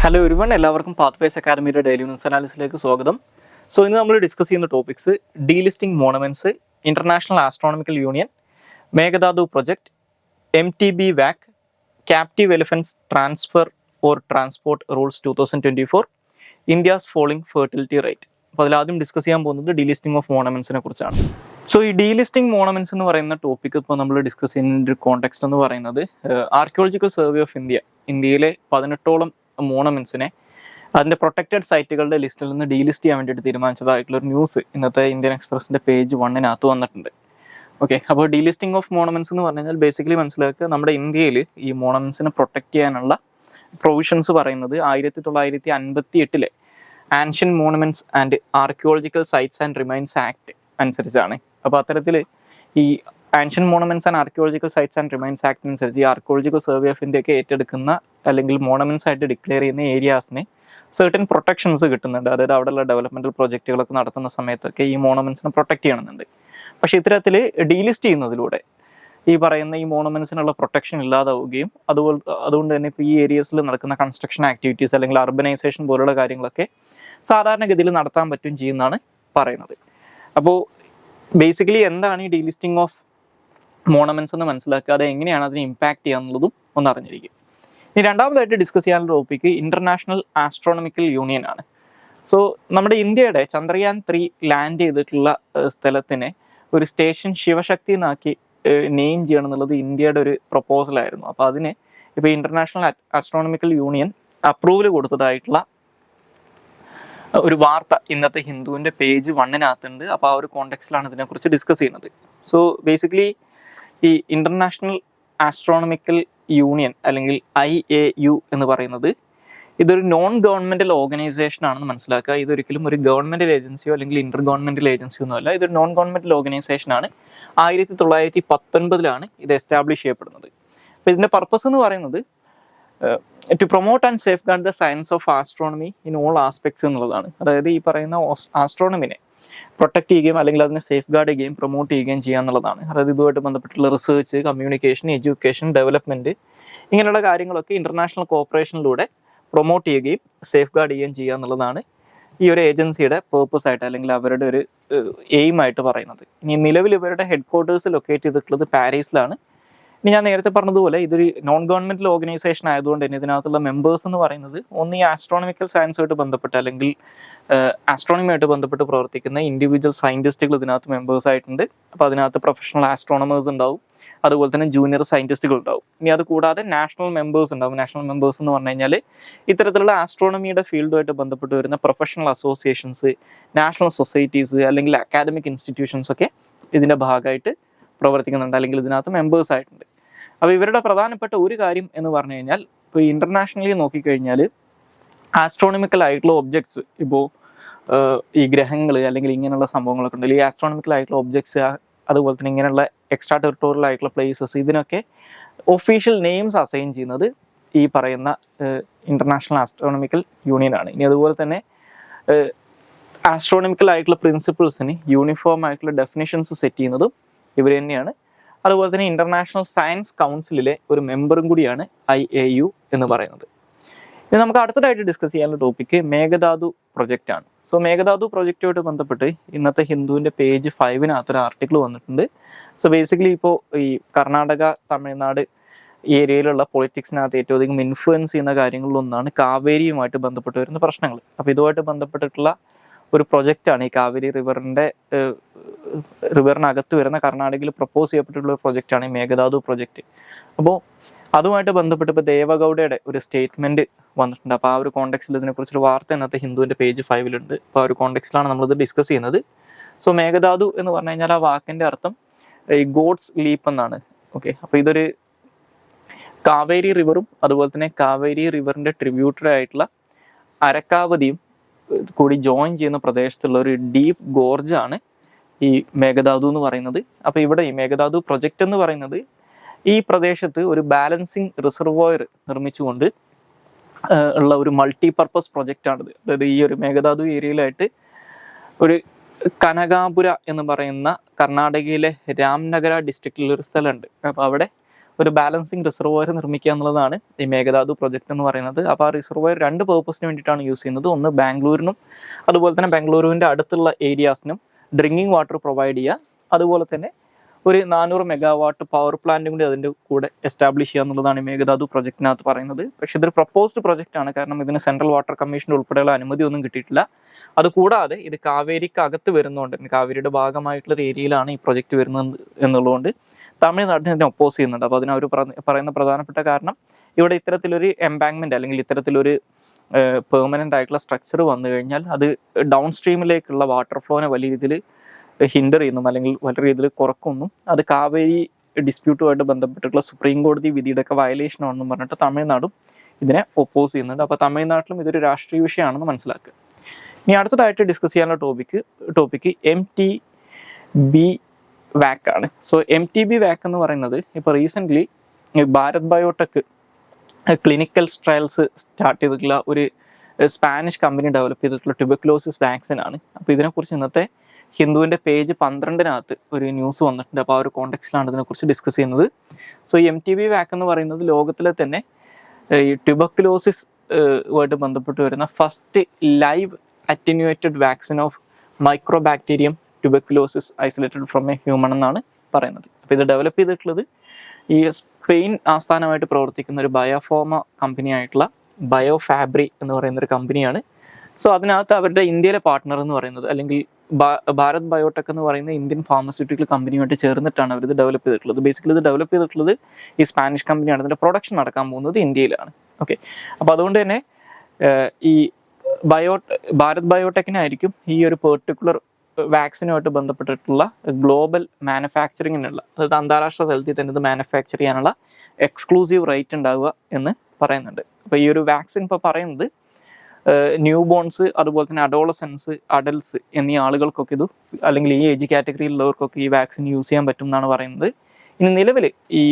Hello everyone, എല്ലാവർക്കും Pathways അക്കാദമിയുടെ daily news അനാലിസിലേക്ക് സ്വാഗതം. ഇന്ന് നമ്മൾ ഡിസ്കസ് ചെയ്യുന്ന topics delisting monuments, international astronomical union, Mekedatu project, MTB walk, captive elephants transfer or transport rules 2024, India's falling fertility rate. അപ്പോൾ അതിലാദ്യം ഡിസ്കസ് ചെയ്യാൻ പോകുന്നത് ഡീലിസ്റ്റിംഗ് ഓഫ് മോണമെന്റ്സിനെ കുറിച്ചാണ്. ഈ ഡീലിസ്റ്റിംഗ് മോണമെന്റ്സ് എന്ന് പറയുന്ന ടോപ്പിക് ഇപ്പോൾ നമ്മൾ ഡിസ്കസ് ചെയ്യുന്ന ഒരു കോണ്ടെക്സ്റ്റ് എന്ന് പറയുന്നത് ആർക്കിയോളജിക്കൽ സർവേ ഓഫ് ഇന്ത്യയിലെ 18ഓളം മോണമെന്റ്സിനെ അതിന്റെ പ്രൊട്ടക്റ്റഡ് സൈറ്റുകളുടെ ലിസ്റ്റിൽ നിന്ന് ഡീലിസ്റ്റ് ചെയ്യാൻ വേണ്ടിയിട്ട് തീരുമാനിച്ചതായിട്ടുള്ള ഒരു ന്യൂസ് ഇന്നത്തെ ഇന്ത്യൻ എക്സ്പ്രസിന്റെ പേജ് 1 വന്നിട്ടുണ്ട്. ഓക്കെ, അപ്പോൾ ഡീലിസ്റ്റിംഗ് ഓഫ് മോണമെന്റ്സ് എന്ന് പറഞ്ഞു കഴിഞ്ഞാൽ ബേസിക്കലി മനസ്സിലാക്കുക, നമ്മുടെ ഇന്ത്യയിൽ ഈ മോണമെന്റ്സിനെ പ്രൊട്ടക്ട് ചെയ്യാനുള്ള പ്രൊവിഷൻസ് പറയുന്നത് 1958 ancient monuments and archaeological sites and remains act അനുസരിച്ചാണ്. അപ്പോൾ അത്തരത്തിൽ ഈ ancient monuments and archaeological sites and remains act അനുസരിച്ച് ഈ ആർക്കിയോളജിക്കൽ സർവേ ഓഫ് ഇന്ത്യ ഒക്കെ ഏറ്റെടുക്കുന്ന അല്ലെങ്കിൽ മോണമെന്റ്സ് ആയിട്ട് ഡിക്ലെയർ ചെയ്യുന്ന ഏരിയാസിന് സർട്ടൻ പ്രൊട്ടക്ഷൻസ് കിട്ടുന്നുണ്ട്. അതായത് അവിടെയുള്ള ഡെവലപ്മെന്റൽ പ്രോജക്റ്റുകളൊക്കെ നടത്തുന്ന സമയത്തൊക്കെ ഈ മോണമെന്റ്സിനെ പ്രൊട്ടക്ട് ചെയ്യണമെന്നുണ്ട്. പക്ഷെ ഇത്തരത്തിൽ ഡീലിസ്റ്റ് ചെയ്യുന്നതിലൂടെ ഈ പറയുന്ന ഈ മോണമെന്റ്സിനുള്ള പ്രൊട്ടക്ഷൻ ഇല്ലാതാവുകയും അതുകൊണ്ട് തന്നെ ഇപ്പോൾ ഈ ഏരിയസിൽ നടക്കുന്ന കൺസ്ട്രക്ഷൻ ആക്ടിവിറ്റീസ് അല്ലെങ്കിൽ അർബനൈസേഷൻ പോലുള്ള കാര്യങ്ങളൊക്കെ സാധാരണഗതിയിൽ നടത്താൻ പറ്റും ചെയ്യുന്നതാണ് പറയുന്നത്. അപ്പോൾ ബേസിക്കലി എന്താണ് ഈ ഡീലിസ്റ്റിംഗ് ഓഫ് മോണമെന്റ്സ് എന്ന് മനസ്സിലാക്കുക, അത് എങ്ങനെയാണ് അതിനെ ഇമ്പാക്ട് ചെയ്യാന്നുള്ളതും ഒന്ന് അറിഞ്ഞിരിക്കും. ഇനി രണ്ടാമതായിട്ട് ഡിസ്കസ് ചെയ്യാനുള്ള ടോപ്പിക് ഇന്റർനാഷണൽ ആസ്ട്രോണമിക്കൽ യൂണിയൻ ആണ്. നമ്മുടെ ഇന്ത്യയുടെ ചന്ദ്രയാൻ 3 ലാൻഡ് ചെയ്തിട്ടുള്ള സ്ഥലത്തിനെ ഒരു സ്റ്റേഷൻ ശിവശക്തി എന്നാക്കി നെയിം ചെയ്യണം എന്നുള്ളത് ഇന്ത്യയുടെ ഒരു പ്രപ്പോസലായിരുന്നു. അപ്പോൾ അതിന് ഇപ്പോൾ ഇന്റർനാഷണൽ ആസ്ട്രോണമിക്കൽ യൂണിയൻ അപ്രൂവൽ കൊടുത്തതായിട്ടുള്ള ഒരു വാർത്ത ഇന്നത്തെ ഹിന്ദുവിൻ്റെ പേജ് 1 അപ്പോൾ ആ ഒരു കോണ്ടെക്സ്റ്റിലാണ് ഇതിനെക്കുറിച്ച് ഡിസ്കസ് ചെയ്യുന്നത്. ബേസിക്കലി ഈ ഇന്റർനാഷണൽ ആസ്ട്രോണമിക്കൽ യൂണിയൻ അല്ലെങ്കിൽ IAU എന്ന് പറയുന്നത് ഇതൊരു നോൺ ഗവൺമെന്റൽ ഓർഗനൈസേഷൻ ആണെന്ന് മനസ്സിലാക്കുക. ഇതൊരിക്കലും ഒരു ഗവൺമെന്റൽ ഏജൻസിയോ അല്ലെങ്കിൽ ഇന്റർ ഗവൺമെന്റൽ ഏജൻസിയോ ഒന്നും അല്ല. ഇതൊരു നോൺ ഗവൺമെന്റൽ ഓർഗനൈസേഷൻ ആണ്. 1919 ഇത് എസ്റ്റാബ്ലിഷ് ചെയ്യപ്പെടുന്നത്. അപ്പോൾ ഇതിന്റെ പർപ്പസ് എന്ന് പറയുന്നത് to promote and safeguard the science of astronomy in all aspects എന്നുള്ളതാണ്. അതായത് ഈ പറയുന്ന ആസ്ട്രോണമിനെ പ്രൊട്ടക്ട് ചെയ്യുകയും അല്ലെങ്കിൽ അതിനെ സേഫ് ഗാർഡ് ചെയ്യുകയും പ്രൊമോട്ട് ചെയ്യുകയും ചെയ്യുക എന്നുള്ളതാണ്. അതായത് ഇതുമായിട്ട് ബന്ധപ്പെട്ടുള്ള റിസർച്ച്, കമ്മ്യൂണിക്കേഷൻ, എഡ്യൂക്കേഷൻ, ഡെവലപ്മെന്റ് ഇങ്ങനെയുള്ള കാര്യങ്ങളൊക്കെ ഇന്റർനാഷണൽ കോർപ്പറേഷനിലൂടെ പ്രൊമോട്ട് ചെയ്യുകയും സേഫ് ഗാർഡ് ചെയ്യുകയും ചെയ്യുക എന്നുള്ളതാണ് ഈ ഒരു ഏജൻസിയുടെ പേർപ്പസ് ആയിട്ട് അല്ലെങ്കിൽ അവരുടെ ഒരു എയിം ആയിട്ട് പറയുന്നത്. ഇനി നിലവിൽ ഇവരുടെ ഹെഡ് ക്വാർട്ടേഴ്സ് ലൊക്കേറ്റ് ചെയ്തിട്ടുള്ളത് പാരീസിലാണ്. ഇനി ഞാൻ നേരത്തെ പറഞ്ഞതുപോലെ ഇതൊരു നോൺ ഗവൺമെന്റൽ ഓർഗനൈസേഷൻ ആയതുകൊണ്ട് തന്നെ ഇതിനകത്തുള്ള മെമ്പേഴ്സ് എന്ന് പറയുന്നത് ഒന്ന് ഈ ആസ്ട്രോണമിക്കൽ സയൻസുമായിട്ട് ബന്ധപ്പെട്ട് അല്ലെങ്കിൽ ആസ്ട്രോണമിയായിട്ട് ബന്ധപ്പെട്ട് പ്രവർത്തിക്കുന്ന ഇൻഡിവിജ്വൽ സയന്റിസ്റ്റുകൾ ഇതിനകത്ത് മെമ്പേഴ്സ് ആയിട്ടുണ്ട്. അപ്പോൾ അതിനകത്ത് പ്രൊഫഷണൽ ആസ്ട്രോണമേഴ്സ് ഉണ്ടാവും, അതുപോലെ തന്നെ ജൂനിയർ സയന്റിസ്റ്റുകൾ ഉണ്ടാവും. ഇനി അത് കൂടാതെ നാഷണൽ മെമ്പേഴ്സ് ഉണ്ടാവും. നാഷണൽ മെമ്പേഴ്സ് എന്ന് പറഞ്ഞു കഴിഞ്ഞാൽ ഇത്തരത്തിലുള്ള ആസ്ട്രോണമിയുടെ ഫീൽഡുമായിട്ട് ബന്ധപ്പെട്ട് വരുന്ന പ്രൊഫഷണൽ അസോസിയേഷൻസ്, നാഷണൽ സൊസൈറ്റീസ് അല്ലെങ്കിൽ അക്കാദമിക് ഇൻസ്റ്റിറ്റ്യൂഷൻസ് ഒക്കെ ഇതിന്റെ ഭാഗമായിട്ട് പ്രവർത്തിക്കുന്നുണ്ട് അല്ലെങ്കിൽ ഇതിനകത്ത് മെമ്പേഴ്സ് ആയിട്ടുണ്ട്. അപ്പോൾ ഇവരുടെ പ്രധാനപ്പെട്ട ഒരു കാര്യം എന്ന് പറഞ്ഞു കഴിഞ്ഞാൽ ഇപ്പോൾ ഇന്റർനാഷണലി നോക്കിക്കഴിഞ്ഞാൽ ആസ്ട്രോണമിക്കൽ ആയിട്ടുള്ള ഒബ്ജക്ട്സ്, ഇപ്പോൾ ഈ ഗ്രഹങ്ങൾ അല്ലെങ്കിൽ ഇങ്ങനെയുള്ള സംഭവങ്ങളൊക്കെ ഉണ്ടല്ലോ, ഈ ആസ്ട്രോണമിക്കൽ ആയിട്ടുള്ള ഒബ്ജക്ട്സ്, അതുപോലെ തന്നെ ഇങ്ങനെയുള്ള എക്സ്ട്രാ ടെറിട്ടോറിയൽ ആയിട്ടുള്ള പ്ലേസസ്, ഇതിനൊക്കെ ഒഫീഷ്യൽ നെയിംസ് അസൈൻ ചെയ്യുന്നത് ഈ പറയുന്ന ഇന്റർനാഷണൽ ആസ്ട്രോണമിക്കൽ യൂണിയൻ ആണ്. ഇനി അതുപോലെ തന്നെ ആസ്ട്രോണമിക്കൽ ആയിട്ടുള്ള പ്രിൻസിപ്പിൾസിന് യൂണിഫോം ആയിട്ടുള്ള ഡെഫിനിഷൻസ് സെറ്റ് ചെയ്യുന്നതും ഇവർ തന്നെയാണ്. അതുപോലെ തന്നെ ഇന്റർനാഷണൽ സയൻസ് കൗൺസിലിലെ ഒരു മെമ്പറും കൂടിയാണ് IAU എന്ന് പറയുന്നത്. ഇനി നമുക്ക് അടുത്തതായിട്ട് ഡിസ്കസ് ചെയ്യാനുള്ള ടോപ്പിക്ക് മേഘദാതു പ്രൊജക്റ്റ് ആണ്. മേഘദാതു പ്രൊജക്റ്റുമായിട്ട് ബന്ധപ്പെട്ട് ഇന്നത്തെ ഹിന്ദുവിൻ്റെ പേജ് 5 ഒരു ആർട്ടിക്കിൾ വന്നിട്ടുണ്ട്. ബേസിക്കലി ഇപ്പോൾ ഈ കർണാടക, തമിഴ്നാട് ഈ ഏരിയയിലുള്ള പൊളിറ്റിക്സിനകത്ത് ഏറ്റവും അധികം ഇൻഫ്ലുവൻസ് ചെയ്യുന്ന കാര്യങ്ങളിലൊന്നാണ് കാവേരിയുമായിട്ട് ബന്ധപ്പെട്ട് വരുന്ന പ്രശ്നങ്ങൾ. അപ്പോൾ ഇതുമായിട്ട് ബന്ധപ്പെട്ടിട്ടുള്ള ഒരു പ്രൊജക്റ്റാണ് ഈ കാവേരി റിവറിനകത്ത് വരുന്ന കർണാടകയിൽ പ്രപ്പോസ് ചെയ്യപ്പെട്ടിട്ടുള്ള ഒരു പ്രൊജക്റ്റാണ് ഈ മേഘദാതു പ്രൊജക്റ്റ്. അപ്പോൾ അതുമായിട്ട് ബന്ധപ്പെട്ട് ഇപ്പോൾ ദേവഗൗഡയുടെ ഒരു സ്റ്റേറ്റ്മെന്റ് വന്നിട്ടുണ്ട്. അപ്പോൾ ആ ഒരു കോണ്ടെക്സ്റ്റിൽ ഇതിനെക്കുറിച്ചൊരു വാർത്ത ഇന്നത്തെ ഹിന്ദുവിൻ്റെ പേജ് 5 അപ്പോൾ ആ ഒരു കോണ്ടെക്സ്റ്റിലാണ് നമ്മളിത് ഡിസ്കസ് ചെയ്യുന്നത്. മേഘദാതു എന്ന് പറഞ്ഞു കഴിഞ്ഞാൽ ആ വാക്കിന്റെ അർത്ഥം ഈ ഗോഡ്സ് ലീപ്പ് എന്നാണ്. ഓക്കെ, അപ്പോൾ ഇതൊരു കാവേരി റിവറും അതുപോലെ തന്നെ കാവേരി റിവറിന്റെ ട്രിബ്യൂട്ടറി ആയിട്ടുള്ള അരക്കാവതിയും കൂടി ജോയിൻ ചെയ്യുന്ന പ്രദേശത്തുള്ള ഒരു ഡീപ്പ് ഗോർജാണ് ഈ മേഘദാതു എന്ന് പറയുന്നത്. അപ്പോൾ ഇവിടെ ഈ മേഘദാതു പ്രൊജക്റ്റ് എന്ന് പറയുന്നത് ഈ പ്രദേശത്ത് ഒരു ബാലൻസിങ് റിസർവോയർ നിർമ്മിച്ചുകൊണ്ട് ഉള്ള ഒരു മൾട്ടിപർപ്പസ് പ്രൊജക്റ്റാണിത്. അതായത് ഈ ഒരു മേഘദാതു ഏരിയയിലായിട്ട് ഒരു കനകാപുര എന്ന് പറയുന്ന കർണാടകയിലെ രാംനഗര ഡിസ്ട്രിക്റ്റിലൊരു സ്ഥലമുണ്ട്. അപ്പോൾ അവിടെ ഒരു ബാലൻസിങ് റിസർവോയർ നിർമ്മിക്കുക എന്നുള്ളതാണ് ഈ മേഘദാതു പ്രൊജക്ട് എന്ന് പറയുന്നത്. അപ്പോൾ ആ റിസർവോയർ 2 പേർപ്പസിന് വേണ്ടിയിട്ടാണ് യൂസ് ചെയ്യുന്നത്. ഒന്ന് ബാംഗ്ലൂരിനും അതുപോലെ തന്നെ ബാംഗ്ലൂരിൻ്റെ അടുത്തുള്ള ഏരിയാസിനും ഡ്രിങ്കിങ് വാട്ടർ പ്രൊവൈഡ് ചെയ്യുക, അതുപോലെ തന്നെ ഒരു 400 മെഗാവാട്ട് പവർ പ്ലാന്റും കൂടി അതിൻ്റെ കൂടെ എസ്റ്റാബ്ലിഷ് ചെയ്യുക എന്നുള്ളതാണ് ഈ മേഘദാതു പ്രൊജക്റ്റിനകത്ത് പറയുന്നത്. പക്ഷേ ഇതൊരു പ്രപ്പോസ്ഡ് പ്രൊജക്റ്റ് ആണ്, കാരണം ഇതിന് സെൻട്രൽ വാട്ടർ കമ്മീഷൻ്റെ ഉൾപ്പെടെയുള്ള അനുമതി ഒന്നും കിട്ടിയിട്ടില്ല. അതുകൂടാതെ ഇത് കാവേരിക്ക് അകത്ത് വരുന്നതുകൊണ്ട്, കാവേരിയുടെ ഭാഗമായിട്ടുള്ള ഒരു ഏരിയയിലാണ് ഈ പ്രൊജക്റ്റ് വരുന്നത് എന്നുള്ളതുകൊണ്ട് തമിഴ്നാട്ടിന് ഇതിനെ ഒപ്പോസ് ചെയ്യുന്നുണ്ട്. അപ്പോൾ അതിന് അവർ പറയുന്ന പ്രധാനപ്പെട്ട കാരണം ഇവിടെ ഇത്തരത്തിലൊരു എംബാങ്ക്മെന്റ് അല്ലെങ്കിൽ ഇത്തരത്തിലൊരു പെർമനന്റ് ആയിട്ടുള്ള സ്ട്രക്ചർ വന്നു കഴിഞ്ഞാൽ അത് ഡൗൺ സ്ട്രീമിലേക്കുള്ള വാട്ടർ ഫ്ലോനെ വലിയ രീതിയിൽ ഹിൻഡർ ചെയ്യുന്നു അല്ലെങ്കിൽ വളരെ രീതിയിൽ കുറക്കുന്നു. അത് കാവേരി ഡിസ്പ്യൂട്ടുമായിട്ട് ബന്ധപ്പെട്ടിട്ടുള്ള സുപ്രീം കോടതി വിധിയുടെ ഒക്കെ വയലേഷൻ ആണെന്ന് പറഞ്ഞിട്ട് തമിഴ്നാടും ഇതിനെ ഒപ്പോസ് ചെയ്യുന്നുണ്ട്. അപ്പോൾ തമിഴ്നാട്ടിലും ഇതൊരു രാഷ്ട്രീയ വിഷയമാണെന്ന് മനസ്സിലാക്കുക. ഇനി അടുത്തതായിട്ട് ഡിസ്കസ് ചെയ്യാനുള്ള ടോപ്പിക്ക് MTB വാക് ആണ്. സോ MTB വാക് എന്ന് പറയുന്നത് ഇപ്പോൾ recently Bharat biotech clinical trials start ചെയ്തിട്ടുള്ള ഒരു സ്പാനിഷ് കമ്പനി ഡെവലപ്പ് ചെയ്തിട്ടുള്ള ട്യൂബർക്ലോസിസ് വാക്സിൻ ആണ്. അപ്പോൾ ഇതിനെക്കുറിച്ച് ഇന്നത്തെ ഹിന്ദുവിൻ്റെ പേജ് 12 ഒരു ന്യൂസ് വന്നിട്ടുണ്ട്. അപ്പോൾ ആ ഒരു കോണ്ടെക്സ്റ്റിലാണ് ഇതിനെക്കുറിച്ച് ഡിസ്കസ് ചെയ്യുന്നത്. സോ ഈ MTB വാക് എന്ന് പറയുന്നത് ലോകത്തിലെ തന്നെ ഈ ട്യൂബർക്ലോസിസ് ആയിട്ട് ബന്ധപ്പെട്ട് വരുന്ന first live attenuated vaccine of mycobacterium tuberculosis isolated from a human എന്നാണ് പറയുന്നത്. അപ്പോൾ ഇത് ഡെവലപ്പ് ചെയ്തിട്ടുള്ളത് ഈ സ്പെയിൻ ആസ്ഥാനമായിട്ട് പ്രവർത്തിക്കുന്ന ഒരു ബയോഫോമ കമ്പനി ആയിട്ടുള്ള ബയോഫാബ്രി എന്ന് പറയുന്ന ഒരു കമ്പനിയാണ്. സോ അതിനകത്ത് അവരുടെ ഇന്ത്യയിലെ പാർട്ട്ണർ എന്ന് പറയുന്നത് അല്ലെങ്കിൽ ഭാരത് ബയോടെക് എന്ന് പറയുന്ന ഇന്ത്യൻ ഫാർമസ്യൂട്ടിക്കൽ കമ്പനിയുമായിട്ട് ചേർന്നിട്ടാണ് അവർ ഇത് ഡെവലപ്പ് ചെയ്തിട്ടുള്ളത്. ബേസിക്കലി ഇത് ഡെവലപ്പ് ചെയ്തിട്ടുള്ളത് ഈ സ്പാനിഷ് കമ്പനിയാണ്. ഇതിൻ്റെ പ്രൊഡക്ഷൻ നടക്കാൻ പോകുന്നത് ഇന്ത്യയിലാണ്. ഓക്കെ, അപ്പോൾ അതുകൊണ്ട് തന്നെ ഈ ഭാരത് ബയോടെക്കിനായിരിക്കും ഈ ഒരു പെർട്ടിക്കുലർ വാക്സിനുമായിട്ട് ബന്ധപ്പെട്ടിട്ടുള്ള ഗ്ലോബൽ മാനുഫാക്ചറിങ്ങിനുള്ള, അതായത് അന്താരാഷ്ട്ര തലത്തിൽ തന്നെ ഇത് മാനുഫാക്ചർ ചെയ്യാനുള്ള എക്സ്ക്ലൂസീവ് റൈറ്റ് ഉണ്ടാവുക എന്ന് പറയുന്നുണ്ട്. അപ്പോൾ ഈ ഒരു വാക്സിൻ ഇപ്പോൾ പറയുന്നത് ന്യൂ ബോൺസ്, അതുപോലെ തന്നെ അഡോളസൻസ്, അഡൽട്സ് എന്നീ ആളുകൾക്കൊക്കെ ഇത് അല്ലെങ്കിൽ ഈ ഏജ് കാറ്റഗറിയിലുള്ളവർക്കൊക്കെ ഈ വാക്സിൻ യൂസ് ചെയ്യാൻ പറ്റും എന്നാണ് പറയുന്നത്. ഇനി നിലവിൽ ഈ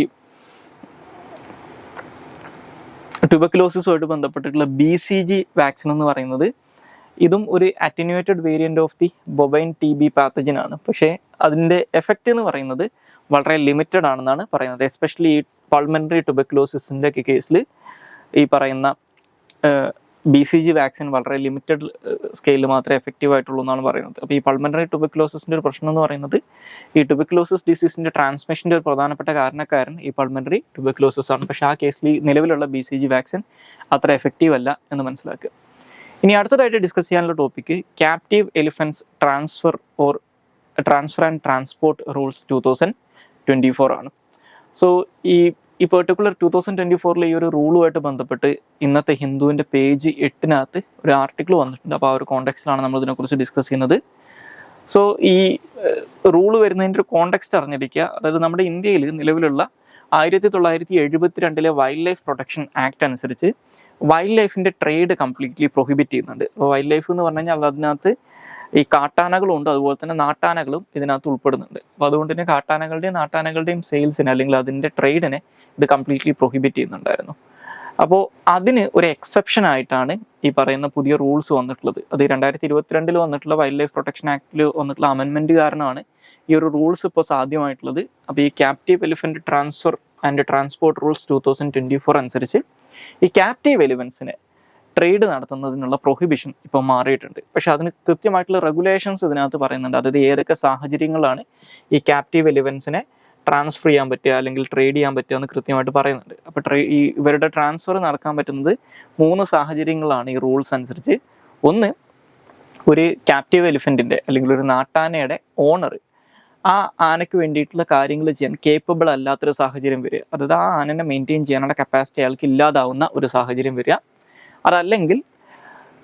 ട്യൂബർക്ലോസിസുമായിട്ട് ബന്ധപ്പെട്ടിട്ടുള്ള BCG വാക്സിൻ എന്ന് പറയുന്നത് ഇതും ഒരു attenuated variant of the bovine TB pathogen ആണ്. പക്ഷേ അതിൻ്റെ എഫക്റ്റ് എന്ന് പറയുന്നത് വളരെ ലിമിറ്റഡ് ആണെന്നാണ് പറയുന്നത്. എസ്പെഷ്യലി ഈ പൾമനറി ട്യൂബർക്ലോസിസിൻ്റെ കേസിൽ ഈ പറയുന്ന BCG വാക്സിൻ വളരെ ലിമിറ്റഡ് സ്കെയിലിൽ മാത്രമേ എഫക്റ്റീവ് ആയിട്ടുള്ളൂ എന്നാണ് പറയുന്നത്. അപ്പോൾ ഈ പൾമനറി ട്യൂബർക്ലോസിസിൻ്റെ ഒരു പ്രശ്നം എന്ന് പറയുന്നത് ഈ ട്യൂബർക്ലോസിസ് ഡിസീസിൻ്റെ ട്രാൻസ്മിഷൻ്റെ ഒരു പ്രധാനപ്പെട്ട കാരണക്കാരൻ ഈ പൾമനറി ട്യൂബർക്ലോസിസ് ആണ്. പക്ഷേ ആ കേസിൽ നിലവിലുള്ള BCG വാക്സിൻ അത്ര എഫക്റ്റീവ് അല്ല എന്ന് മനസ്സിലാക്കുക. ഇനി അടുത്തതായിട്ട് ഡിസ്കസ് ചെയ്യാനുള്ള topic captive elephants transfer and transport rules 2024 ആണ്. സോ ഈ പെർട്ടിക്കുലർ 2024 ഈ ഒരു റൂളുമായിട്ട് ബന്ധപ്പെട്ട് ഇന്നത്തെ ഹിന്ദുവിൻ്റെ പേജ് 8 ഒരു ആർട്ടിക്കിൾ വന്നിട്ടുണ്ട്. അപ്പോൾ ആ ഒരു കോണ്ടെക്സ്റ്റിലാണ് നമ്മൾ ഇതിനെക്കുറിച്ച് ഡിസ്കസ് ചെയ്യുന്നത്. സോ ഈ റൂള് വരുന്നതിൻ്റെ ഒരു കോണ്ടെക്സ്റ്റ് അറിഞ്ഞിരിക്കുക. അതായത് നമ്മുടെ ഇന്ത്യയിൽ നിലവിലുള്ള 1972 വൈൽഡ് ലൈഫ് പ്രൊട്ടക്ഷൻ ആക്ട് അനുസരിച്ച് വൈൽഡ് ലൈഫിൻ്റെ ട്രേഡ് കംപ്ലീറ്റ്ലി പ്രൊഹിബിറ്റ് ചെയ്യുന്നുണ്ട്. അപ്പോൾ വൈൽഡ് ലൈഫ് എന്ന് പറഞ്ഞു കഴിഞ്ഞാൽ അതിനകത്ത് ഈ കാട്ടാനകളും ഉണ്ട്, അതുപോലെ തന്നെ നാട്ടാനകളും ഇതിനകത്ത് ഉൾപ്പെടുന്നുണ്ട്. അപ്പോൾ അതുകൊണ്ട് തന്നെ നാട്ടാനകളുടെയും സെയിൽസിനെ അല്ലെങ്കിൽ അതിൻ്റെ ട്രേഡിനെ ഇത് കംപ്ലീറ്റ്ലി പ്രൊഹിബിറ്റ് ചെയ്യുന്നുണ്ടായിരുന്നു. അപ്പോൾ അതിന് ഒരു എക്സെപ്ഷൻ ആയിട്ടാണ് ഈ പറയുന്ന പുതിയ റൂൾസ് വന്നിട്ടുള്ളത്. അത് 2022 വന്നിട്ടുള്ള വൈൽഡ് ലൈഫ് പ്രൊട്ടക്ഷൻ ആക്ടിൽ വന്നിട്ടുള്ള അമെൻമെൻറ്റ് കാരണമാണ് ഈ ഒരു റൂൾസ് ഇപ്പോൾ സാധ്യമായിട്ടുള്ളത്. അപ്പോൾ ഈ captive elephant transfer and transport rules 2024 അനുസരിച്ച് ഈ ക്യാപ്റ്റീവ് എലിഫൻസിനെ ട്രേഡ് നടത്തുന്നതിനുള്ള പ്രൊഹിബിഷൻ ഇപ്പോൾ മാറിയിട്ടുണ്ട്. പക്ഷെ അതിന് കൃത്യമായിട്ടുള്ള റെഗുലേഷൻസ് ഇതിനകത്ത് പറയുന്നുണ്ട്. അതായത് ഏതൊക്കെ സാഹചര്യങ്ങളാണ് ഈ ക്യാപ്റ്റീവ് എലിഫൻസിനെ ട്രാൻസ്ഫർ ചെയ്യാൻ പറ്റുക അല്ലെങ്കിൽ ട്രേഡ് ചെയ്യാൻ പറ്റുക എന്ന് കൃത്യമായിട്ട് പറയുന്നുണ്ട്. അപ്പോൾ ഇവരുടെ ട്രാൻസ്ഫർ നടക്കാൻ പറ്റുന്നത് 3 സാഹചര്യങ്ങളാണ് ഈ റൂൾസ് അനുസരിച്ച്. ഒന്ന്, ഒരു ക്യാപ്റ്റീവ് എലിഫൻറ്റിൻ്റെ അല്ലെങ്കിൽ ഒരു നാട്ടാനയുടെ ഓണർ ആ ആനയ്ക്ക് വേണ്ടിയിട്ടുള്ള കാര്യങ്ങൾ ചെയ്യാൻ കേപ്പബിൾ അല്ലാത്തൊരു സാഹചര്യം വരിക, അതായത് ആ ആനനെ മെയിൻറ്റെയിൻ ചെയ്യാനുള്ള കപ്പാസിറ്റി അയാൾക്ക് ഇല്ലാതാവുന്ന ഒരു സാഹചര്യം വരിക. അതല്ലെങ്കിൽ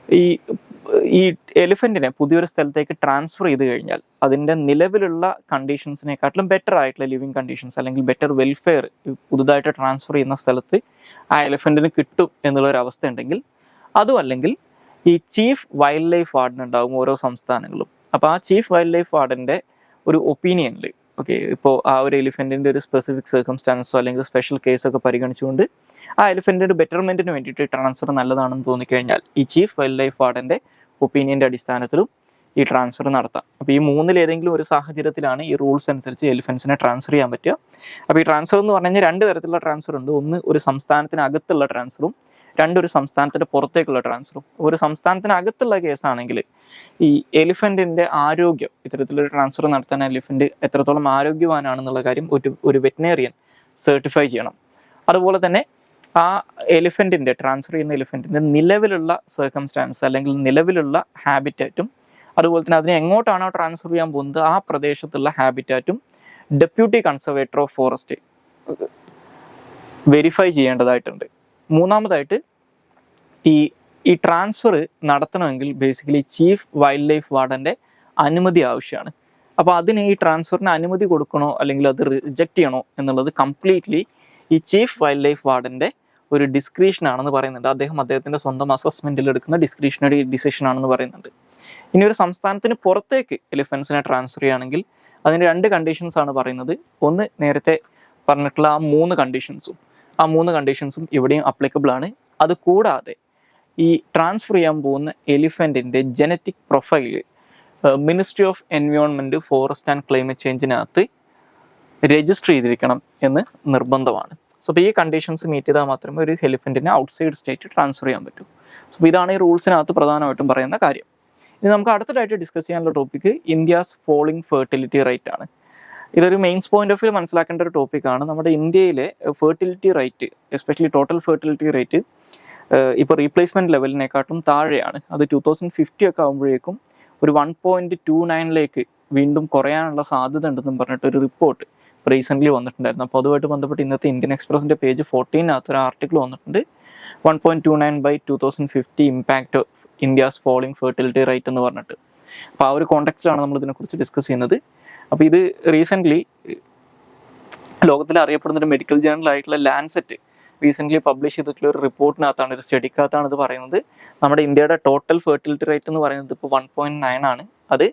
ഈ എലിഫൻറ്റിനെ പുതിയൊരു സ്ഥലത്തേക്ക് ട്രാൻസ്ഫർ ചെയ്ത് കഴിഞ്ഞാൽ അതിൻ്റെ നിലവിലുള്ള കണ്ടീഷൻസിനെക്കാട്ടിലും ബെറ്റർ ആയിട്ടുള്ള ലിവിങ് കണ്ടീഷൻസ് അല്ലെങ്കിൽ ബെറ്റർ വെൽഫെയർ പുതുതായിട്ട് ട്രാൻസ്ഫർ ചെയ്യുന്ന സ്ഥലത്ത് ആ എലിഫൻറ്റിന് കിട്ടും എന്നുള്ളൊരവസ്ഥ ഉണ്ടെങ്കിൽ, അതും അല്ലെങ്കിൽ ഈ ചീഫ് വൈൽഡ് ലൈഫ് വാർഡൻ ഉണ്ടാകും ഓരോ സംസ്ഥാനങ്ങളും. അപ്പോൾ ആ ചീഫ് വൈൽഡ് ലൈഫ് വാർഡൻ്റെ ഒരു ഒപ്പീനിയനിൽ ഇപ്പോൾ ആ ഒരു എലിഫൻറ്റിൻ്റെ ഒരു സ്പെസിഫിക് സർക്കംസ്റ്റാൻസോ അല്ലെങ്കിൽ സ്പെഷ്യൽ കേസൊക്കെ പരിഗണിച്ചുകൊണ്ട് ആ എലിഫൻറ്റിൻ്റെ ബെറ്റർമെൻറ്റിന് വേണ്ടിയിട്ട് ട്രാൻസ്ഫർ നല്ലതാണെന്ന് തോന്നിക്കഴിഞ്ഞാൽ ഈ ചീഫ് വൈൽഡ് ലൈഫ് വാർഡൻ്റെ ഒപ്പീനിയൻ്റെ അടിസ്ഥാനത്തിലും ഈ ട്രാൻസ്ഫർ നടത്താം. അപ്പോൾ ഈ മൂന്നിലേതെങ്കിലും ഒരു സാഹചര്യത്തിലാണ് ഈ റൂൾസ് അനുസരിച്ച് എലിഫൻസിനെ ട്രാൻസ്ഫർ ചെയ്യാൻ പറ്റുക. അപ്പോൾ ഈ ട്രാൻസ്ഫർ എന്ന് പറഞ്ഞു കഴിഞ്ഞാൽ 2 തരത്തിലുള്ള ട്രാൻസ്ഫർ ഉണ്ട്. ഒന്ന് ഒരു സംസ്ഥാനത്തിനകത്തുള്ള ട്രാൻസ്ഫറും, 2 ഒരു സംസ്ഥാനത്തിൻ്റെ പുറത്തേക്കുള്ള ട്രാൻസ്ഫറും. ഒരു സംസ്ഥാനത്തിനകത്തുള്ള കേസാണെങ്കിൽ ഈ എലിഫൻറ്റിൻ്റെ ആരോഗ്യം, ഇത്തരത്തിലൊരു ട്രാൻസ്ഫർ നടത്താൻ എലിഫൻറ്റ് എത്രത്തോളം ആരോഗ്യവാനാണെന്നുള്ള കാര്യം ഒരു വെറ്റിനേറിയൻ സർട്ടിഫൈ ചെയ്യണം. അതുപോലെ തന്നെ ആ എലിഫൻറ്റിൻ്റെ ട്രാൻസ്ഫർ ചെയ്യുന്ന എലിഫൻറ്റിൻ്റെ നിലവിലുള്ള സർക്കംസ്റ്റാൻസ് അല്ലെങ്കിൽ നിലവിലുള്ള ഹാബിറ്റാറ്റും, അതുപോലെ തന്നെ അതിനെ എങ്ങോട്ടാണോ ട്രാൻസ്ഫർ ചെയ്യാൻ പോകുന്നത് ആ പ്രദേശത്തുള്ള ഹാബിറ്റാറ്റും deputy conservator of forest verify ചെയ്യേണ്ടതായിട്ടുണ്ട്. മൂന്നാമതായിട്ട് ഈ ട്രാൻസ്ഫർ നടത്തണമെങ്കിൽ ബേസിക്കലി ചീഫ് വൈൽഡ് ലൈഫ് വാർഡൻ്റെ അനുമതി ആവശ്യമാണ്. അപ്പോൾ അതിന് ഈ ട്രാൻസ്ഫറിന് അനുമതി കൊടുക്കണോ അല്ലെങ്കിൽ അത് റിജക്റ്റ് ചെയ്യണോ എന്നുള്ളത് കംപ്ലീറ്റ്ലി ഈ ചീഫ് വൈൽഡ് ലൈഫ് വാർഡൻ്റെ ഒരു ഡിസ്ക്രിപ്ഷൻ ആണെന്ന് പറയുന്നുണ്ട്. അദ്ദേഹത്തിൻ്റെ സ്വന്തം അസസ്മെൻറ്റിൽ എടുക്കുന്ന ഡിസ്ക്രിപ്ഷണറി ഡിസിഷൻ ആണെന്ന് പറയുന്നുണ്ട്. ഇനി ഒരു സംസ്ഥാനത്തിന് പുറത്തേക്ക് എലിഫൻസിനെ ട്രാൻസ്ഫർ ചെയ്യുകയാണെങ്കിൽ അതിന് 2 കണ്ടീഷൻസ് ആണ് പറയുന്നത്. ഒന്ന് നേരത്തെ പറഞ്ഞിട്ടുള്ള ആ 3 കണ്ടീഷൻസും ഇവിടെയും അപ്ലിക്കബിൾ ആണ്. അത് കൂടാതെ ഈ ട്രാൻസ്ഫർ ചെയ്യാൻ പോകുന്ന എലിഫൻറ്റിൻ്റെ genetic profile ministry of environment, forest and climate ചേഞ്ചിനകത്ത് രജിസ്റ്റർ ചെയ്തിരിക്കണം എന്ന് നിർബന്ധമാണ്. സോ അപ്പോൾ ഈ കണ്ടീഷൻസ് മീറ്റ് ചെയ്താൽ മാത്രമേ ഒരു എലിഫൻറ്റിനെ ഔട്ട്സൈഡ് സ്റ്റേറ്റ് ട്രാൻസ്ഫർ ചെയ്യാൻ പറ്റൂ. സോ ഇതാണ് ഈ റൂൾസിനകത്ത് പ്രധാനമായിട്ടും പറയുന്ന കാര്യം. ഇനി നമുക്ക് അടുത്തതായിട്ട് ഡിസ്കസ് ചെയ്യാനുള്ള topic India's falling fertility rate ആണ്. ഇതൊരു മെയിൻസ് പോയിന്റ് ഓഫ് വ്യൂ മനസ്സിലാക്കേണ്ട ഒരു ടോപ്പിക്കാണ്. നമ്മുടെ ഇന്ത്യയിലെ fertility rate, especially total fertility rate ഇപ്പോൾ റീപ്ലേസ്മെൻറ്റ് ലെവലിനെക്കാട്ടും താഴെയാണ്. അത് 2050 ഒക്കെ ആകുമ്പോഴേക്കും ഒരു 1.29 വീണ്ടും കുറയാനുള്ള സാധ്യത ഉണ്ടെന്നും പറഞ്ഞിട്ട് ഒരു റിപ്പോർട്ട് റീസെൻ്റ്ലി വന്നിട്ടുണ്ടായിരുന്നു. അപ്പോൾ അതുമായിട്ട് ബന്ധപ്പെട്ട് ഇന്നത്തെ ഇന്ത്യൻ എക്സ്പ്രസിൻ്റെ പേജ് 14 ഒരു ആർട്ടിക്കിൾ വന്നിട്ടുണ്ട്. 1.29 by 2050 impact of India's falling fertility rate എന്ന് പറഞ്ഞിട്ട്. അപ്പോൾ ആ ഒരു കോണ്ടെക്സ്റ്റിലാണ് നമ്മൾ ഇതിനെക്കുറിച്ച് ഡിസ്കസ് ചെയ്യുന്നത്. അപ്പോൾ ഇത് റീസെൻ്റ്ലി ലോകത്തിൽ അറിയപ്പെടുന്ന ഒരു മെഡിക്കൽ ജേർണൽ ആയിട്ടുള്ള ലാൻസെറ്റ് റീസെൻ്റ്ലി പബ്ലിഷ് ചെയ്തിട്ടുള്ള ഒരു റിപ്പോർട്ടിനകത്താണ്, ഒരു സ്റ്റഡിക്കകത്താണ് ഇത് പറയുന്നത്. നമ്മുടെ ഇന്ത്യയുടെ ടോട്ടൽ ഫെർട്ടിലിറ്റി റേറ്റ് എന്ന് പറയുന്നത് ഇപ്പോൾ 1.9 ആണ്. അത്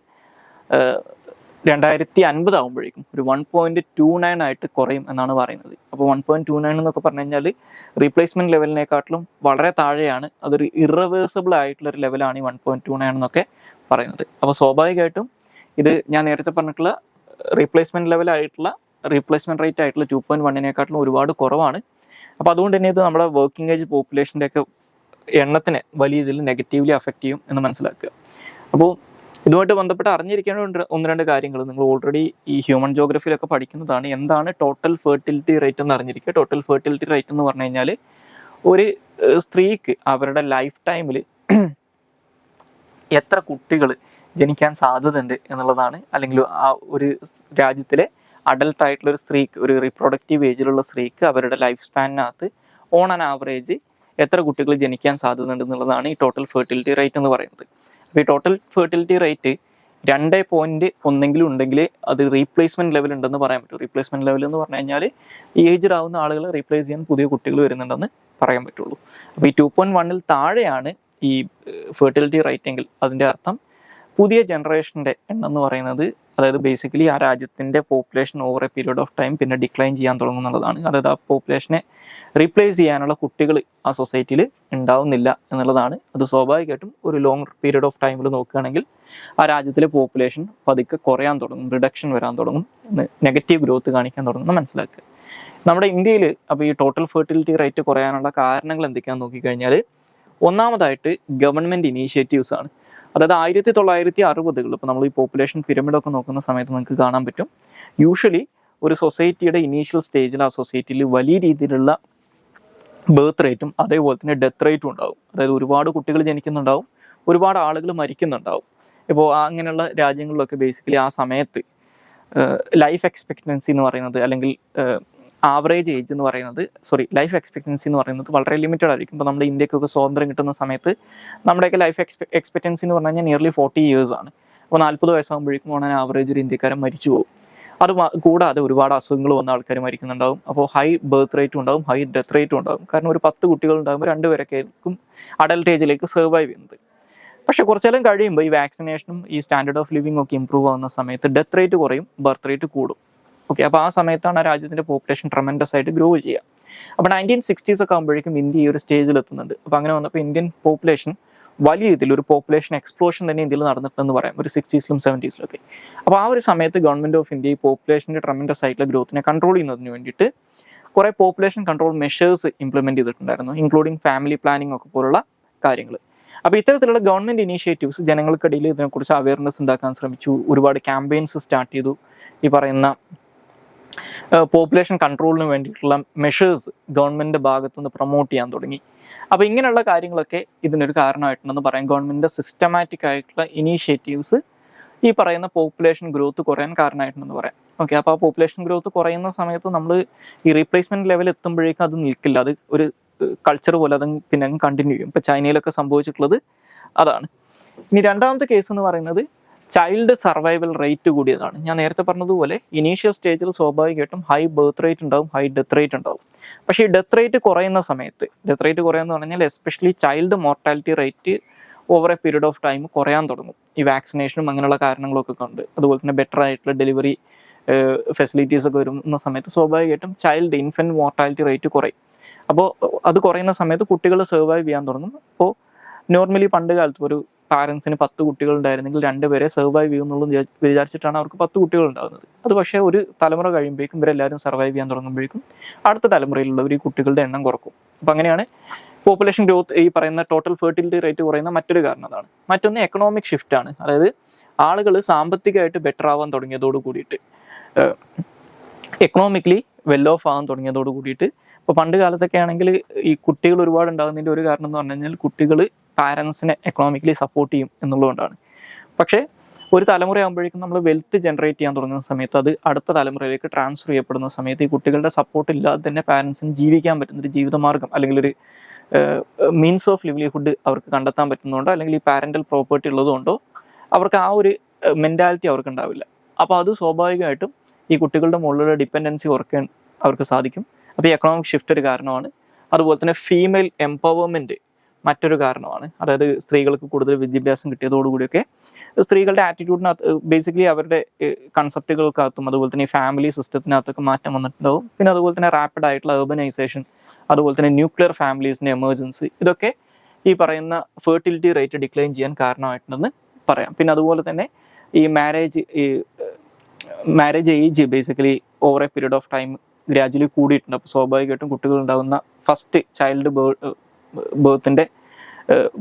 2050 ആകുമ്പോഴേക്കും ഒരു 1.29 ആയിട്ട് കുറയും എന്നാണ് പറയുന്നത്. അപ്പോൾ 1.29 എന്നൊക്കെ പറഞ്ഞു കഴിഞ്ഞാൽ റീപ്ലേസ്മെൻറ്റ് ലെവലിനെക്കാട്ടിലും വളരെ താഴെയാണ്. അതൊരു ഇറവേഴ്സിബിൾ ആയിട്ടുള്ളൊരു ലെവലാണ് ഈ 1.29 എന്നൊക്കെ പറയുന്നത്. അപ്പോൾ സ്വാഭാവികമായിട്ടും ഇത് ഞാൻ നേരത്തെ പറഞ്ഞിട്ടുള്ള റീപ്ലേസ്മെൻറ്റ് റേറ്റ് ആയിട്ടുള്ള 2.1 ഒരുപാട് കുറവാണ്. അപ്പോൾ അതുകൊണ്ട് തന്നെ ഇത് നമ്മുടെ വർക്കിംഗ് ഏജ് പോപ്പുലേഷൻ്റെ ഒക്കെ എണ്ണത്തിനെ വലിയ ഇതിൽ നെഗറ്റീവ്ലി അഫക്റ്റ് ചെയ്യും എന്ന് മനസ്സിലാക്കുക. അപ്പോൾ ഇതുമായിട്ട് ബന്ധപ്പെട്ട് അറിഞ്ഞിരിക്കേണ്ട 1-2 കാര്യങ്ങൾ നിങ്ങൾ ഓൾറെഡി ഈ ഹ്യൂമൻ ജോഗ്രഫിയിലൊക്കെ പഠിക്കുന്നതാണ്. എന്താണ് ടോട്ടൽ ഫെർട്ടിലിറ്റി റേറ്റ് എന്ന് അറിഞ്ഞിരിക്കുക. ടോട്ടൽ ഫെർട്ടിലിറ്റി റേറ്റ് എന്ന് പറഞ്ഞു കഴിഞ്ഞാൽ ഒരു സ്ത്രീക്ക് അവരുടെ ലൈഫ് ടൈമിൽ എത്ര കുട്ടികൾ ജനിക്കാൻ സാധ്യതയുണ്ട് എന്നുള്ളതാണ്. അല്ലെങ്കിൽ ആ ഒരു രാജ്യത്തിലെ അഡൽട്ട് ആയിട്ടുള്ള ഒരു സ്ത്രീക്ക്, ഒരു റീപ്രൊഡക്റ്റീവ് ഏജിലുള്ള സ്ത്രീക്ക് അവരുടെ ലൈഫ് സ്പാനിനകത്ത് ഓൺ ആൻ ആവറേജ് എത്ര കുട്ടികൾ ജനിക്കാൻ സാധ്യതയുണ്ട് എന്നുള്ളതാണ് ഈ ടോട്ടൽ ഫെർട്ടിലിറ്റി റേറ്റ് എന്ന് പറയുന്നത്. അപ്പോൾ ഈ ടോട്ടൽ ഫെർട്ടിലിറ്റി റേറ്റ് 2.1 ഉണ്ടെങ്കിൽ അത് റീപ്ലേസ്മെൻറ്റ് ലെവൽ ഉണ്ടെന്ന് പറയാൻ പറ്റും. റീപ്ലേസ്മെൻറ്റ് ലെവൽ എന്ന് പറഞ്ഞു കഴിഞ്ഞാൽ ഏജ്ഡ് ആവുന്ന ആളുകളെ റീപ്ലേസ് ചെയ്യാൻ പുതിയ കുട്ടികൾ വരുന്നുണ്ടെന്ന് പറയാൻ പറ്റുള്ളൂ. അപ്പോൾ ഈ 2.1 താഴെയാണ് ഈ ഫെർട്ടിലിറ്റി റേറ്റ് എങ്കിൽ അതിൻ്റെ അർത്ഥം പുതിയ ജനറേഷൻ്റെ എണ്ണം എന്ന് പറയുന്നത്, അതായത് ബേസിക്കലി ആ രാജ്യത്തിൻ്റെ population over A period of time പിന്നെ ഡിക്ലൈൻ ചെയ്യാൻ തുടങ്ങുന്നുള്ളതാണ്. അതായത് ആ പോപ്പുലേഷനെ റീപ്ലേസ് ചെയ്യാനുള്ള കുട്ടികൾ ആ സൊസൈറ്റിയിൽ ഉണ്ടാവുന്നില്ല എന്നുള്ളതാണ്. അത് സ്വാഭാവികമായിട്ടും ഒരു ലോങ് പീരീഡ് ഓഫ് ടൈമിൽ നോക്കുകയാണെങ്കിൽ ആ രാജ്യത്തിലെ പോപ്പുലേഷൻ പതുക്കെ കുറയാൻ തുടങ്ങും, റിഡക്ഷൻ വരാൻ തുടങ്ങും, നെഗറ്റീവ് ഗ്രോത്ത് കാണിക്കാൻ തുടങ്ങുമെന്ന് മനസ്സിലാക്കുക. നമ്മുടെ ഇന്ത്യയിൽ അപ്പോൾ ഈ ടോട്ടൽ ഫെർട്ടിലിറ്റി റേറ്റ് കുറയാനുള്ള കാരണങ്ങൾ എന്തൊക്കെയാണെന്ന് നോക്കിക്കഴിഞ്ഞാൽ ഒന്നാമതായിട്ട് ഗവൺമെൻറ് ഇനീഷ്യേറ്റീവ്സ് ആണ്. അതായത് 1960 ഇപ്പോൾ നമ്മൾ ഈ പോപ്പുലേഷൻ പിരമിഡൊക്കെ നോക്കുന്ന സമയത്ത് നമുക്ക് കാണാൻ പറ്റും. യൂഷ്വലി ഒരു സൊസൈറ്റിയുടെ ഇനീഷ്യൽ സ്റ്റേജിൽ ആ സൊസൈറ്റിയിൽ വലിയ രീതിയിലുള്ള ബർത്ത് റേറ്റും അതേപോലെ തന്നെ ഡെത്ത് റേറ്റും ഉണ്ടാവും. അതായത് ഒരുപാട് കുട്ടികൾ ജനിക്കുന്നുണ്ടാവും, ഒരുപാട് ആളുകൾ മരിക്കുന്നുണ്ടാവും. ഇപ്പോൾ അങ്ങനെയുള്ള രാജ്യങ്ങളിലൊക്കെ ബേസിക്കലി ആ സമയത്ത് ലൈഫ് എക്സ്പെക്റ്റൻസി എന്ന് പറയുന്നത്, അല്ലെങ്കിൽ ആവറേജ് ഏജ് എന്ന് പറയുന്നത്, ലൈഫ് എക്സ്പെക്റ്റൻസി എന്ന് പറയുന്നത് വളരെ ലിമിറ്റഡ് ആയിരിക്കും. ഇപ്പോൾ നമ്മുടെ ഇന്ത്യക്കൊക്കെ സ്വാതന്ത്ര്യം കിട്ടുന്ന സമയത്ത് നമ്മുടെയൊക്കെ ലൈഫ് എക്സ്പെക്റ്റൻസി എന്ന് പറഞ്ഞു കഴിഞ്ഞാൽ നിയർലി 40 years ആണ്. അപ്പോൾ 40 വയസ്സാകുമ്പോഴേക്കും ആണ് ആവറേജ് ഒരു ഇന്ത്യക്കാരൻ മരിച്ചു പോകും. അത് കൂടാതെ ഒരുപാട് അസുഖങ്ങൾ വന്ന ആൾക്കാർ മരിക്കുന്നുണ്ടാവും. അപ്പോൾ ഹൈ ബർത്ത് റേറ്റും ഉണ്ടാവും, ഹൈ ഡെത്ത് റേറ്റും ഉണ്ടാവും. കാരണം ഒരു 10 കുട്ടികൾ ഉണ്ടാകുമ്പോൾ 2 പേരൊക്കെയായിരിക്കും അഡൽട്ട് ഏജിലേക്ക് സർവൈവ് ചെയ്യുന്നത്. പക്ഷെ കുറച്ചെല്ലാം കഴിയുമ്പോൾ ഈ വാക്സിനേഷനും ഈ സ്റ്റാൻഡേർഡ് ഓഫ് ലിവിംഗ് ഒക്കെ ഇമ്പ്രൂവ് ആകുന്ന സമയത്ത് ഡെത്ത് റേറ്റ് കുറയും, ബർത്ത് റേറ്റ് കൂടും. ഓക്കെ, അപ്പോൾ ആ സമയത്താണ് ആ രാജ്യത്തിൻ്റെ പോപ്പുലേഷൻ ട്രമെൻഡസ് ആയിട്ട് ഗ്രോ ചെയ്യുക. അപ്പോൾ 1960s ഒക്കെ ആകുമ്പോഴേക്കും ഇന്ത്യ ഈ ഒരു സ്റ്റേജിൽ എത്തുന്നുണ്ട്. അപ്പോൾ അങ്ങനെ വന്നപ്പോൾ ഇന്ത്യൻ പോപ്പുലേഷൻ വലിയ രീതിയിൽ ഒരു പോപ്പുലേഷൻ എക്സ്പ്ലോഷൻ തന്നെ ഇന്ത്യയിൽ നടന്നിട്ടുണ്ടെന്ന് പറയാം, ഒരു 60s-ലും 70s-ലും ഒക്കെ. അപ്പോൾ ആ ഒരു സമയത്ത് ഗവൺമെൻറ് ഓഫ് ഇന്ത്യ ഈ പോപ്പുലേഷൻ്റെ ട്രമെൻഡസ് ആയിട്ടുള്ള ഗ്രോത്തിനെ കൺട്രോൾ ചെയ്യുന്നതിന് വേണ്ടിയിട്ട് കുറേ പോപ്പുലേഷൻ കൺട്രോൾ മെഷേഴ്സ് ഇംപ്ലിമെൻറ്റ് ചെയ്തിട്ടുണ്ടായിരുന്നു, ഇൻക്ലൂഡിങ് ഫാമിലി പ്ലാനിങ് ഒക്കെ പോലുള്ള കാര്യങ്ങൾ. അപ്പോൾ ഇത്തരത്തിലുള്ള ഗവൺമെൻറ് ഇനീഷ്യേറ്റീവ്സ് ജനങ്ങൾക്കിടയിൽ ഇതിനെക്കുറിച്ച് അവയർനെസ് ഉണ്ടാക്കാൻ ശ്രമിച്ചു, ഒരുപാട് ക്യാമ്പയിൻസ് സ്റ്റാർട്ട് ചെയ്തു, ഈ പറയുന്ന പോപ്പുലേഷൻ കൺട്രോളിന് വേണ്ടിയിട്ടുള്ള മെഷേഴ്സ് ഗവൺമെൻറ്റിൻ്റെ ഭാഗത്തുനിന്ന് പ്രൊമോട്ട് ചെയ്യാൻ തുടങ്ങി. അപ്പോൾ ഇങ്ങനെയുള്ള കാര്യങ്ങളൊക്കെ ഇതിനൊരു കാരണമായിട്ടുണ്ടെന്ന് പറയാം. ഗവൺമെൻറ്റിൻ്റെ സിസ്റ്റമാറ്റിക് ആയിട്ടുള്ള ഇനീഷ്യേറ്റീവ്സ് ഈ പറയുന്ന പോപ്പുലേഷൻ ഗ്രോത്ത് കുറയാൻ കാരണമായിട്ടുണ്ടെന്ന് പറയാം. ഓക്കെ, അപ്പോൾ ആ പോപ്പുലേഷൻ ഗ്രോത്ത് കുറയുന്ന സമയത്ത് നമ്മൾ ഈ റീപ്ലേസ്മെൻറ്റ് ലെവൽ എത്തുമ്പോഴേക്കും അത് നിൽക്കില്ല, അത് ഒരു കൾച്ചർ പോലെ അത് പിന്നെ കണ്ടിന്യൂ ചെയ്യും. ഇപ്പോൾ ചൈനയിലൊക്കെ സംഭവിച്ചിട്ടുള്ളത് അതാണ്. ഇനി രണ്ടാമത്തെ കേസ് എന്ന് പറയുന്നത് ചൈൽഡ് സർവൈവൽ റേറ്റ് കൂടിയതാണ്. ഞാൻ നേരത്തെ പറഞ്ഞതുപോലെ ഇനീഷ്യൽ സ്റ്റേജിൽ സ്വാഭാവികമായിട്ടും ഹൈ ബർത്ത് റേറ്റ് ഉണ്ടാവും, ഹൈ ഡെത്ത് റേറ്റ് ഉണ്ടാവും. പക്ഷേ ഈ ഡെത്ത് റേറ്റ് കുറയുന്ന സമയത്ത്, ഡെത്ത് റേറ്റ് കുറയുമെന്ന് പറഞ്ഞാൽ especially child mortality rate over A period of time കുറയാൻ തുടങ്ങും, ഈ വാക്സിനേഷനും അങ്ങനെയുള്ള കാരണങ്ങളൊക്കെ കൊണ്ട്. അതുപോലെ തന്നെ ബെറ്റർ ആയിട്ടുള്ള ഡെലിവറി ഫെസിലിറ്റീസ് ഒക്കെ വരുന്ന സമയത്ത് സ്വാഭാവികമായിട്ടും ചൈൽഡ് ഇൻഫൻറ്റ് മോർട്ടാലിറ്റി റേറ്റ് കുറയും. അപ്പോൾ അത് കുറയുന്ന സമയത്ത് കുട്ടികൾ സർവൈവ് ചെയ്യാൻ തുടങ്ങും. അപ്പോൾ നോർമലി പണ്ട് കാലത്ത് ഒരു പാരൻസിന് 10 കുട്ടികൾ ഉണ്ടായിരുന്നെങ്കിൽ 2 പേരെ സർവൈവ് ചെയ്യുന്നുള്ളൂ വിചാരിച്ചിട്ടാണ് അവർക്ക് 10 കുട്ടികൾ ഉണ്ടാകുന്നത്. അത് പക്ഷേ ഒരു തലമുറ കഴിയുമ്പോഴേക്കും ഇവരെല്ലാവരും സർവൈവ് ചെയ്യാൻ തുടങ്ങുമ്പോഴേക്കും അടുത്ത തലമുറയിലുള്ളവർ ഈ കുട്ടികളുടെ എണ്ണം കുറക്കും. അപ്പം അങ്ങനെയാണ് പോപ്പുലേഷൻ ഗ്രോത്ത്, ഈ പറയുന്ന ടോട്ടൽ ഫെർട്ടിലിറ്റി റേറ്റ് കുറയുന്ന മറ്റൊരു കാരണം അതാണ്. മറ്റൊന്ന് എക്കണോമിക് ഷിഫ്റ്റ് ആണ്. അതായത് ആളുകൾ സാമ്പത്തികമായിട്ട് ബെറ്റർ ആവാൻ തുടങ്ങിയതോട് കൂടിയിട്ട്, എക്കണോമിക്കലി വെൽ ഓഫ് ആകാൻ തുടങ്ങിയതോട് കൂടിയിട്ട്, ഇപ്പോൾ പണ്ട് കാലത്തൊക്കെ ആണെങ്കിൽ ഈ കുട്ടികൾ ഒരുപാട് ഉണ്ടാകുന്നതിൻ്റെ ഒരു കാരണം എന്ന് പറഞ്ഞു കഴിഞ്ഞാൽ കുട്ടികൾ പാരൻസിനെ എക്കണോമിക്കലി സപ്പോർട്ട് ചെയ്യും എന്നുള്ളതുകൊണ്ടാണ്. പക്ഷേ ഒരു തലമുറയാകുമ്പോഴേക്കും നമ്മൾ വെൽത്ത് ജനറേറ്റ് ചെയ്യാൻ തുടങ്ങുന്ന സമയത്ത് അത് അടുത്ത തലമുറയിലേക്ക് ട്രാൻസ്ഫർ ചെയ്യപ്പെടുന്ന സമയത്ത് ഈ കുട്ടികളുടെ സപ്പോർട്ട് ഇല്ലാതെ തന്നെ പാരൻസിന് ജീവിക്കാൻ പറ്റുന്നൊരു ജീവിതമാർഗം അല്ലെങ്കിൽ ഒരു മീൻസ് ഓഫ് ലിവ്ലിഹുഡ് അവർക്ക് കണ്ടെത്താൻ പറ്റുന്നതുകൊണ്ടോ അല്ലെങ്കിൽ ഈ പാരൻ്റൽ പ്രോപ്പർട്ടി ഉള്ളതുകൊണ്ടോ അവർക്ക് ആ ഒരു മെൻറ്റാലിറ്റി അവർക്ക് ഉണ്ടാവില്ല. അപ്പോൾ അത് സ്വാഭാവികമായിട്ടും ഈ കുട്ടികളുടെ മുകളിലുള്ള ഡിപ്പെൻഡൻസി കുറയ്ക്കാൻ അവർക്ക് സാധിക്കും. അപ്പോൾ ഈ എക്കണോമിക് ഷിഫ്റ്റ് ഒരു കാരണമാണ്. അതുപോലെ തന്നെ ഫീമെയിൽ എംപവർമെൻറ്റ് മറ്റൊരു കാരണമാണ്. അതായത് സ്ത്രീകൾക്ക് കൂടുതൽ വിദ്യാഭ്യാസം കിട്ടിയതോടുകൂടിയൊക്കെ സ്ത്രീകളുടെ ആറ്റിറ്റ്യൂഡിനകത്ത് ബേസിക്കലി അവരുടെ കൺസെപ്റ്റുകൾക്കകത്തും അതുപോലെ തന്നെ ഈ ഫാമിലി സിസ്റ്റത്തിനകത്തൊക്കെ മാറ്റം വന്നിട്ടുണ്ടാവും. പിന്നെ അതുപോലെ തന്നെ റാപ്പിഡ് ആയിട്ടുള്ള അർബനൈസേഷൻ, അതുപോലെ തന്നെ ന്യൂക്ലിയർ ഫാമിലീസിൻ്റെ എമർജൻസി, ഇതൊക്കെ ഈ പറയുന്ന ഫെർട്ടിലിറ്റി റേറ്റ് ഡിക്ലൈൻ ചെയ്യാൻ കാരണമായിട്ടുണ്ടെന്ന് പറയാം. പിന്നെ അതുപോലെ തന്നെ ഈ marriage age basically over A period of time gradually കൂടിയിട്ടുണ്ട്. അപ്പോൾ സ്വാഭാവികമായിട്ടും കുട്ടികൾ ഉണ്ടാകുന്ന ഫസ്റ്റ് ചൈൽഡ് ബേർത്തിൻ്റെ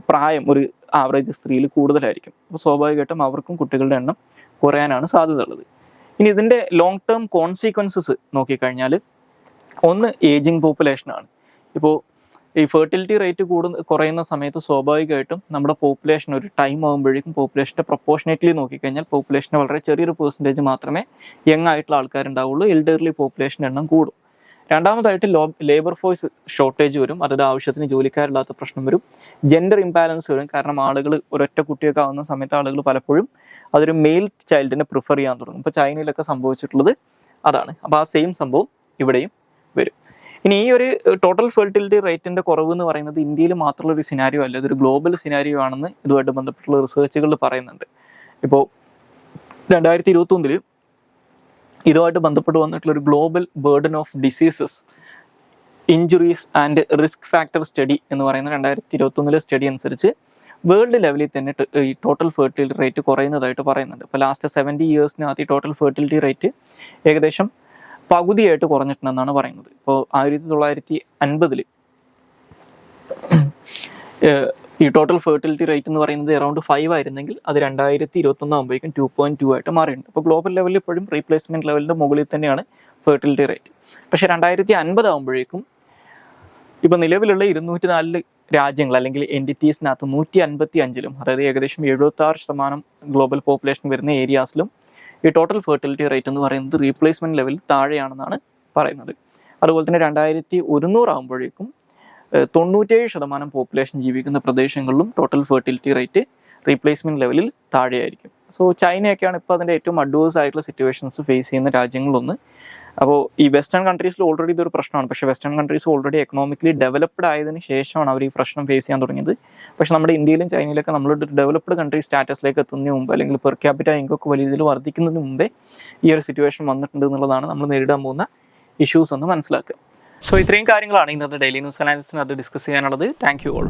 പ്രായം ഒരു ആവറേജ് സ്ത്രീയിൽ കൂടുതലായിരിക്കും. അപ്പോൾ സ്വാഭാവികമായിട്ടും അവർക്കും കുട്ടികളുടെ എണ്ണം കുറയാനാണ് സാധ്യത ഉള്ളത്. ഇനി ഇതിൻ്റെ ലോങ് ടേം കോൺസിക്വൻസസ് നോക്കിക്കഴിഞ്ഞാൽ ഒന്ന് ഏജിങ് പോപ്പുലേഷനാണ്. ഇപ്പോൾ ഈ ഫെർട്ടിലിറ്റി റേറ്റ് കുറയുന്ന സമയത്ത് സ്വാഭാവികമായിട്ടും നമ്മുടെ പോപ്പുലേഷൻ ഒരു ടൈം ആകുമ്പോഴേക്കും പോപ്പുലേഷൻ്റെ പ്രൊപ്പോർഷനേറ്റ്ലി നോക്കിക്കഴിഞ്ഞാൽ പോപ്പുലേഷൻ്റെ വളരെ ചെറിയൊരു പെർസെൻറ്റേജ് മാത്രമേ യങ് ആയിട്ടുള്ള ആൾക്കാരുണ്ടാവുള്ളൂ. എൽഡർലി പോപ്പുലേഷൻ എണ്ണം കൂടും. രണ്ടാമതായിട്ട് ലേബർ ഫോഴ്സ് ഷോർട്ടേജ് വരും, അതായത് ആവശ്യത്തിന് ജോലിക്കാരില്ലാത്ത പ്രശ്നം വരും. ജെൻഡർ ഇംബാലൻസ് വരും, കാരണം ആളുകൾ ഒരൊറ്റ കുട്ടിയൊക്കെ ആവുന്ന സമയത്ത് ആളുകൾ പലപ്പോഴും അതൊരു മെയിൽ ചൈൽഡിനെ പ്രിഫർ ചെയ്യാൻ തുടങ്ങും. ഇപ്പോൾ ചൈനയിലൊക്കെ സംഭവിച്ചിട്ടുള്ളത് അതാണ്. അപ്പോൾ ആ സെയിം സംഭവം ഇവിടെയും വരും. ഇനി ഈ ഒരു ടോട്ടൽ ഫെർട്ടിലിറ്റി റേറ്റിൻ്റെ കുറവ് എന്ന് പറയുന്നത് ഇന്ത്യയിൽ മാത്രമുള്ള ഒരു സിനാരിയോ അല്ല, ഇതൊരു ഗ്ലോബൽ സിനാരിയോ ആണെന്ന് ഇതുമായിട്ട് ബന്ധപ്പെട്ടുള്ള റിസർച്ചുകൾ പറയുന്നുണ്ട്. ഇപ്പോൾ 2021 ഇതുമായിട്ട് ബന്ധപ്പെട്ട് വന്നിട്ടുള്ള ഒരു global burden of diseases, injuries and risk factor study എന്ന് പറയുന്ന 2021 സ്റ്റഡി അനുസരിച്ച് വേൾഡ് ലെവലിൽ തന്നെ ഈ ടോട്ടൽ ഫെർട്ടിലിറ്റി റേറ്റ് കുറയുന്നതായിട്ട് പറയുന്നുണ്ട്. ഇപ്പോൾ ലാസ്റ്റ് 70 ഇയേഴ്സിനകത്ത് ഈ ടോട്ടൽ ഫെർട്ടിലിറ്റി റേറ്റ് ഏകദേശം പകുതിയായിട്ട് കുറഞ്ഞിട്ടുണ്ടെന്നാണ് പറയുന്നത്. ഇപ്പോൾ 1950 ഈ ടോട്ടൽ ഫെർട്ടിലിറ്റി റേറ്റ് എന്ന് പറയുന്നത് അറൗണ്ട് 5 ആയിരുന്നെങ്കിൽ അത് 2021 ആകുമ്പോഴേക്കും 2.2 ആയിട്ട് മാറിയിട്ടുണ്ട്. അപ്പോൾ ഗ്ലോബൽ ലെവലിൽ ഇപ്പോഴും റീപ്ലേസ്മെൻറ്റ് ലെവലിൻ്റെ മുകളിൽ തന്നെയാണ് ഫെർട്ടിലിറ്റി റേറ്റ്. പക്ഷേ 2050 ആകുമ്പോഴേക്കും ഇപ്പോൾ നിലവിലുള്ള 204 രാജ്യങ്ങൾ അല്ലെങ്കിൽ എൻറ്റിറ്റീസിനകത്ത് 155-ലും, അതായത് ഏകദേശം 76% ഗ്ലോബൽ പോപ്പുലേഷൻ വരുന്ന ഏരിയാസിലും ഈ ടോട്ടൽ ഫെർട്ടിലിറ്റി റേറ്റ് എന്ന് പറയുന്നത് റീപ്ലേസ്മെൻറ്റ് ലെവലിൽ താഴെയാണെന്നാണ് പറയുന്നത്. അതുപോലെ തന്നെ 2100 ആകുമ്പോഴേക്കും 97% പോപ്പുലേഷൻ ജീവിക്കുന്ന പ്രദേശങ്ങളിലും ടോട്ടൽ ഫെർട്ടിലിറ്റി റേറ്റ് റീപ്ലേസ്മെൻറ്റ് ലെവലിൽ താഴെയായിരിക്കും. സോ ചൈനയൊക്കെയാണ് ഇപ്പോൾ അതിൻ്റെ ഏറ്റവും അഡ്വേഴ്സ് ആയിട്ടുള്ള സിറ്റുവേഷൻസ് ഫേസ് ചെയ്യുന്ന രാജ്യങ്ങളൊന്ന്. അപ്പോൾ ഈ വെസ്റ്റേൺ കൺട്രീസിൽ ഓൾറെഡി ഇതൊരു പ്രശ്നമാണ്. പക്ഷേ western countries already economically developed ആയതിനു ശേഷമാണ് അവർ ഈ പ്രശ്നം ഫേസ് ചെയ്യാൻ തുടങ്ങിയത്. പക്ഷേ നമ്മുടെ ഇന്ത്യയിലും ചൈനയിലൊക്കെ നമ്മളൊരു ഡെവലപ്ഡ് കൺട്രി സ്റ്റാറ്റസിലേക്ക് എത്തുന്നതിന് മുമ്പ് അല്ലെങ്കിൽ പെർ ക്യാപിറ്റ ഇൻകം വലിയ രീതിയിൽ വർദ്ധിക്കുന്നതിന് മുമ്പേ ഈ ഒരു സിറ്റുവേഷൻ വന്നിട്ടുണ്ട് എന്നുള്ളതാണ് നമ്മൾ നേരിടാൻ പോകുന്ന ഇഷ്യൂസ് എന്ന് മനസ്സിലാക്കുക. സോ ഇത്രയും കാര്യങ്ങളാണ് ഇന്നത്തെ ഡെയിലി ന്യൂസ് അനാലിസിന് അത് ഡിസ്കസ് ചെയ്യാനുള്ളത്. Thank you all.